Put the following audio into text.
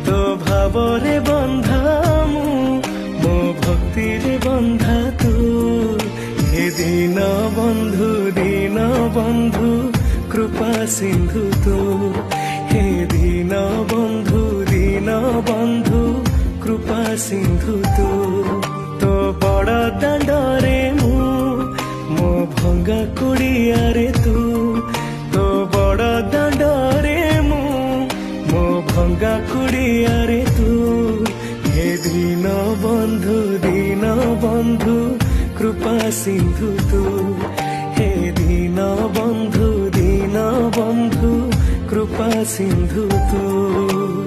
তো ভাবরে বন্ধা মো ভক্তিরে বন্ধা তু হে দীন বন্ধু কৃপা সিন্ধু তু হে দীন বন্ধু কৃপা সিন্ধু তু তো বড় দাণ্ডরে মো ভঙ্গা কুড়িয়ারে তু তো বড় দাণ্ডরে মো ভঙ্গা কুড়িয়ারে তু হে দীন বন্ধু কৃপা সিন্ধু তু হে দীন বন্ধু কৃপা সিন্ধু তু।